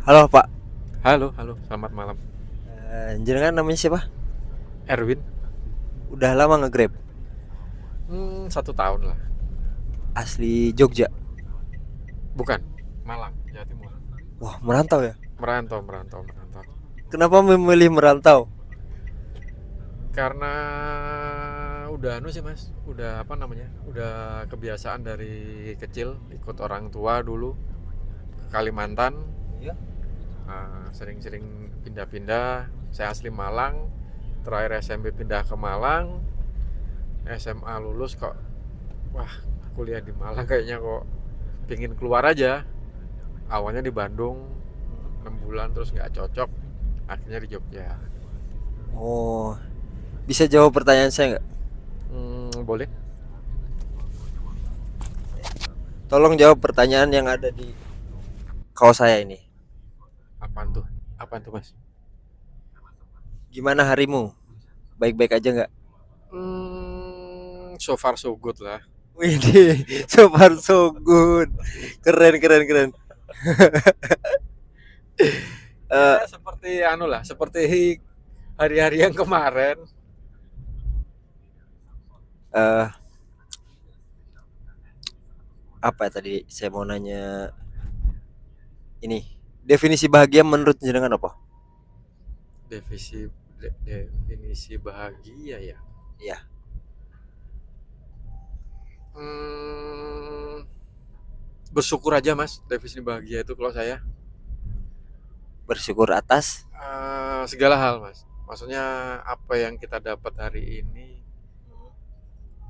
Halo Pak. Halo, halo, selamat malam. Jenengan namanya siapa? Erwin. Udah lama nge-Grab? 1 tahun lah. Asli Jogja? Bukan, Malang, Jawa Timur. Wah, merantau ya? Merantau, merantau, merantau. Kenapa memilih merantau? Karena udah anu sih mas, udah apa namanya, udah kebiasaan dari kecil ikut orang tua dulu ke Kalimantan. Iya. Sering-sering pindah-pindah. Saya asli Malang, terakhir SMP pindah ke Malang, SMA lulus kok, wah kuliah di Malang kayaknya kok pingin keluar aja. Awalnya di Bandung 6 bulan terus nggak cocok, akhirnya di Jogja. Oh, bisa jawab pertanyaan saya nggak? Boleh. Tolong jawab pertanyaan yang ada di kaos saya ini. Apaan tuh mas? Gimana harimu? Baik-baik aja nggak? So far so good lah. Wih, so far so good. Keren, keren, keren. Ya Eh, seperti anu lah, seperti hari-hari yang kemarin. eh, apa ya tadi? Saya mau nanya ini. Definisi bahagia menurut jenengan apa? Definisi bahagia ya. Iya, Hmm, Bersyukur aja mas, definisi bahagia itu kalau saya. bersyukur atas. Segala hal mas. Maksudnya apa yang kita dapat hari ini,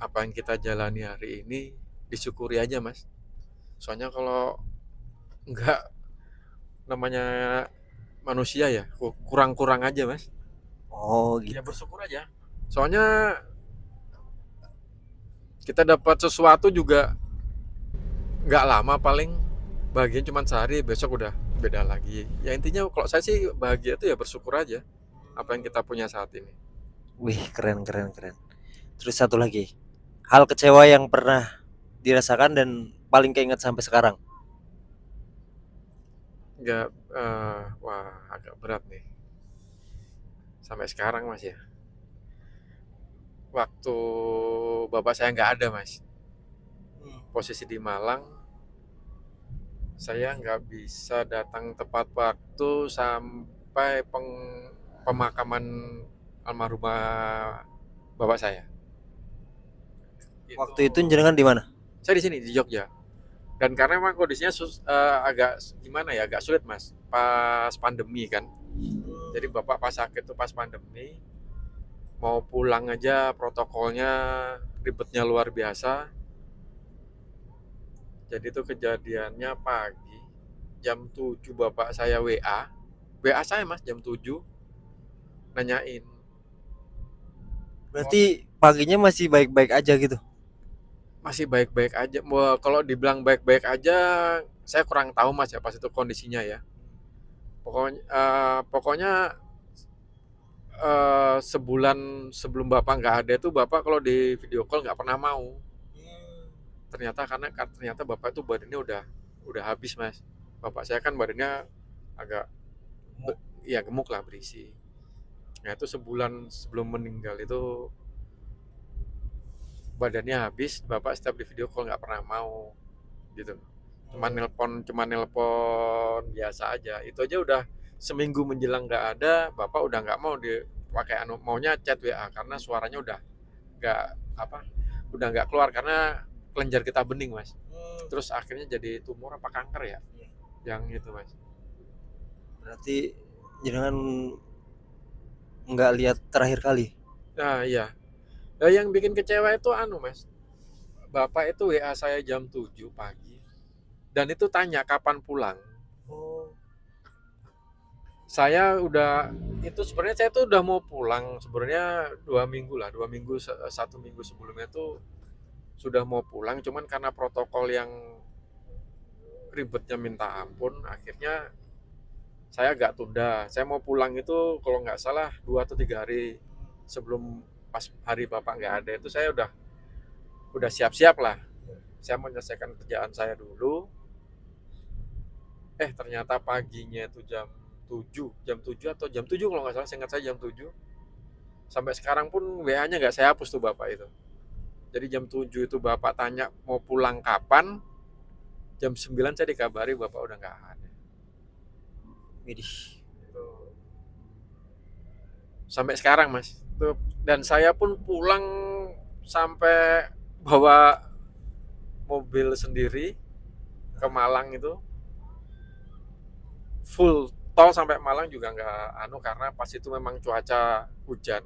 apa yang kita jalani hari ini, disyukuri aja mas. Soalnya kalau nggak, namanya manusia ya, kurang-kurang aja mas. Oh, Ya gitu. bersyukur aja. Soalnya kita dapat sesuatu juga nggak lama, paling bahagia cuma sehari, besok udah beda lagi. Ya intinya kalau saya sih bahagia itu ya bersyukur aja apa yang kita punya saat ini. Wih, keren, keren, keren. Terus satu lagi, hal kecewa yang pernah dirasakan dan paling keinget sampai sekarang. Nggak, wah agak berat nih sampai sekarang mas ya. Waktu bapak saya nggak ada mas, posisi di Malang, saya nggak bisa datang tepat waktu sampai pemakaman almarhumah bapak saya. Itu Waktu itu jenengan di mana? saya di sini di Jogja. Dan karena memang kondisinya agak gimana ya, agak sulit mas. Pas pandemi kan. Jadi bapak pas sakit tuh pas pandemi, mau pulang aja protokolnya ribetnya luar biasa. Jadi itu kejadiannya pagi jam 7 bapak saya WA. WA saya mas jam 7 nanyain. Wah, Berarti paginya masih baik-baik aja gitu. masih baik-baik aja. Wah, kalau dibilang baik-baik aja, saya kurang tahu mas ya pas itu kondisinya ya. Pokoknya sebulan sebelum bapak nggak ada itu bapak kalau di video call nggak pernah mau. Ternyata bapak itu badannya udah habis mas. Bapak saya kan badannya agak ya gemuk lah, berisi. Nah itu sebulan sebelum meninggal itu badannya habis, bapak setiap di video call nggak pernah mau gitu. Cuma nelpon biasa aja. Itu aja udah seminggu menjelang nggak ada, bapak udah nggak mau dipakai maunya chat WA karena suaranya udah nggak apa, udah nggak keluar karena kelenjar getah bening mas. Terus akhirnya jadi tumor apa kanker ya, yang itu mas. Berarti jenengan nggak lihat terakhir kali. Nah iya. Nah, yang bikin kecewa itu anu mas, bapak itu WA saya jam 7 pagi dan itu tanya kapan pulang. Saya udah, itu sebenarnya saya tuh udah mau pulang sebenarnya 2 minggu lah, 2 minggu, 1 minggu sebelumnya tuh sudah mau pulang, cuman karena protokol yang ribetnya minta ampun, akhirnya saya agak tunda. Saya mau pulang itu kalau nggak salah 2 atau 3 hari sebelum pas hari bapak nggak ada itu saya udah siap-siap lah. Saya menyelesaikan kerjaan saya dulu, Ternyata paginya itu jam 7 atau jam 7 kalau nggak salah, seingat saya jam 7. Sampai sekarang pun WA-nya nggak saya hapus tuh bapak itu. Jadi jam 7 itu bapak tanya mau pulang kapan, jam 9 saya dikabari bapak udah nggak ada. Widih. Itu sampai sekarang mas. Dan saya pun pulang sampai bawa mobil sendiri ke Malang itu, full tol sampai Malang juga nggak karena pas itu memang cuaca hujan.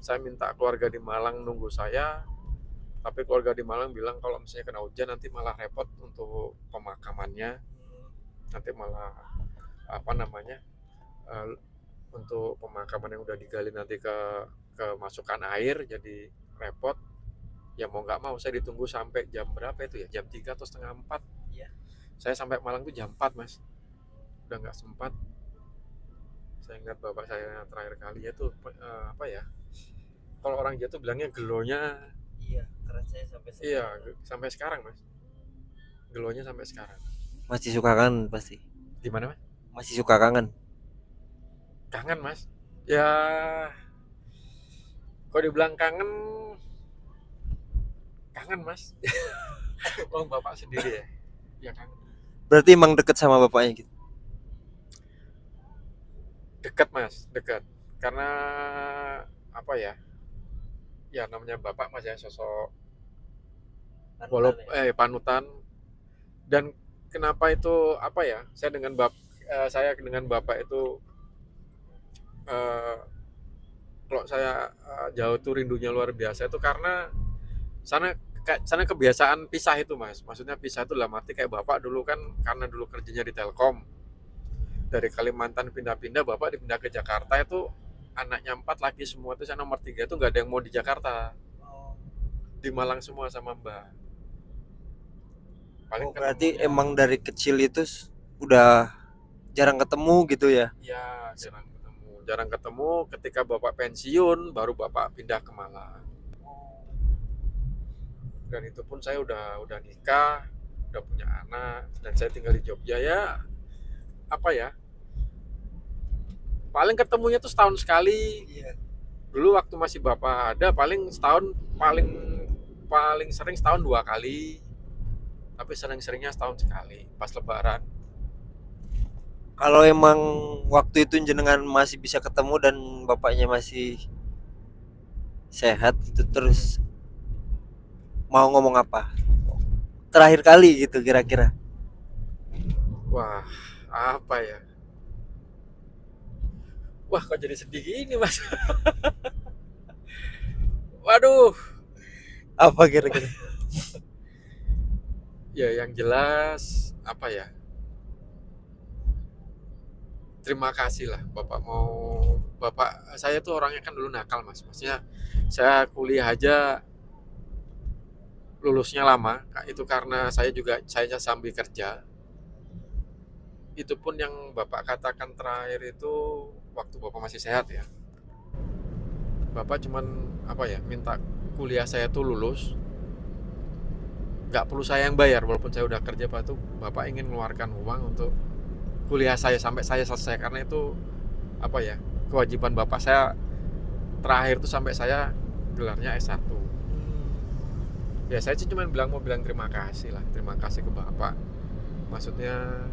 Saya minta keluarga di Malang nunggu saya, tapi keluarga di Malang bilang kalau misalnya kena hujan nanti malah repot untuk pemakamannya, nanti malah uh, untuk pemakaman yang udah digali nanti kemasukan air jadi repot. Ya mau nggak mau saya ditunggu sampai jam berapa itu ya, jam 3 atau setengah 4. Iya. Saya sampai Malang tuh jam 4 mas, udah nggak sempat. Saya ingat bapak saya terakhir kali itu kalau orang Jawa tuh bilangnya gelonya. Iya, kerasnya sampai Iya, sampai sekarang mas, gelonya sampai sekarang. Masih suka kangen pasti. Gimana mas? Masih suka kangen. Kangen mas, ya kalau dibilang kangen mas. Bang bapak sendiri ya, ya kangen. Berarti emang deket sama bapaknya gitu. Dekat mas, dekat. Karena ya namanya bapak mas ya, sosok panutan. Dan kenapa itu saya dengan bapak itu kalau saya jauh tuh rindunya luar biasa itu karena sana kebiasaan pisah itu mas. Maksudnya pisah itu dalam arti kayak bapak dulu kan, karena dulu kerjanya di Telkom, dari Kalimantan pindah-pindah, bapak dipindah ke Jakarta itu anaknya 4 laki semua, itu saya nomor 3 itu nggak ada yang mau di Jakarta, di Malang semua sama mbak. Paling berarti emang dari kecil itu udah jarang ketemu gitu ya? Ya jarang ketemu. Ketika bapak pensiun baru bapak pindah ke Malang. Dan itu pun saya udah nikah, udah punya anak, dan saya tinggal di Jogja. Ya paling ketemunya tuh setahun sekali. Dulu waktu masih bapak ada paling setahun, paling sering setahun 2 kali, tapi sering-seringnya setahun sekali pas lebaran. Kalau emang waktu itu jenengan masih bisa ketemu dan bapaknya masih sehat itu, terus mau ngomong apa terakhir kali gitu kira-kira? Wah, apa ya? Wah, kok jadi sedih gini mas? Waduh. Apa kira-kira? Ya yang jelas terima kasih lah bapak saya tuh orangnya kan dulu nakal mas. Maksudnya saya kuliah aja lulusnya lama, itu karena saya sambil kerja. Itu pun yang bapak katakan terakhir itu waktu bapak masih sehat ya. Bapak cuman minta kuliah saya tuh lulus, nggak perlu saya yang bayar walaupun saya udah kerja. Pak tuh bapak ingin mengeluarkan uang untuk kuliah saya sampai saya selesai, karena itu kewajiban bapak saya terakhir tuh sampai saya gelarnya S1. Ya saya sih cuma mau bilang terima kasih ke bapak. Maksudnya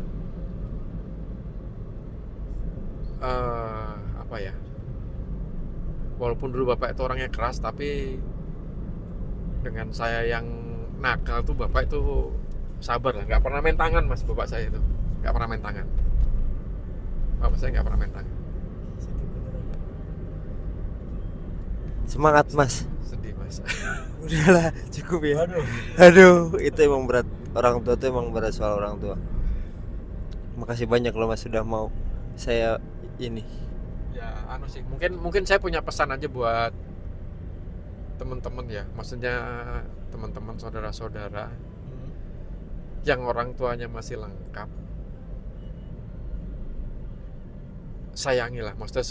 walaupun dulu bapak itu orangnya keras, tapi dengan saya yang nakal tuh bapak itu sabar lah, nggak pernah main tangan mas. Bapak saya itu nggak pernah main tangan. Bapak saya nggak pernah main tangan. Semangat mas. Sedih mas. Udahlah cukup ya. Aduh, itu emang berat. Orang tua itu emang berat, soal orang tua. Makasih banyak loh mas sudah mau saya ini. Ya sih, mungkin saya punya pesan aja buat teman-teman ya. Maksudnya teman-teman, saudara-saudara yang orang tuanya masih lengkap, sayangilah. Maksudnya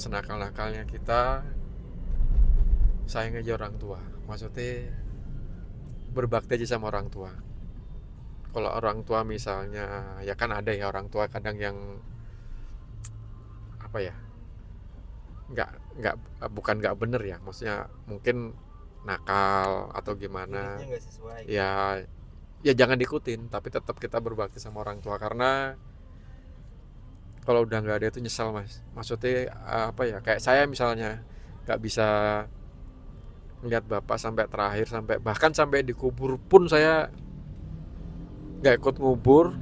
senakal-nakalnya kita, sayang aja orang tua. Maksudnya berbakti aja sama orang tua. Kalau orang tua misalnya, ya kan ada ya orang tua kadang yang apa ya, nggak bukan nggak bener ya, maksudnya mungkin nakal atau gimana. Didiknya nggak sesuai. Ya, ya jangan diikutin, tapi tetap kita berbakti sama orang tua, karena kalau udah nggak ada itu nyesel mas. Maksudnya apa ya, kayak saya misalnya nggak bisa ngeliat bapak sampai terakhir, sampai bahkan sampai dikubur pun saya nggak ikut ngubur,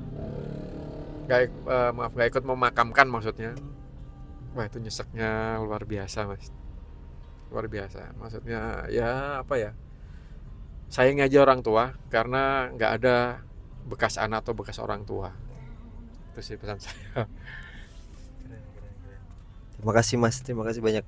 maaf, nggak ikut memakamkan maksudnya. Wah itu nyeseknya luar biasa mas, luar biasa. Maksudnya ya apa ya, sayang aja orang tua karena nggak ada bekas anak atau bekas orang tua. Itu sih pesan saya. Keren, keren, keren. Terima kasih mas, terima kasih banyak.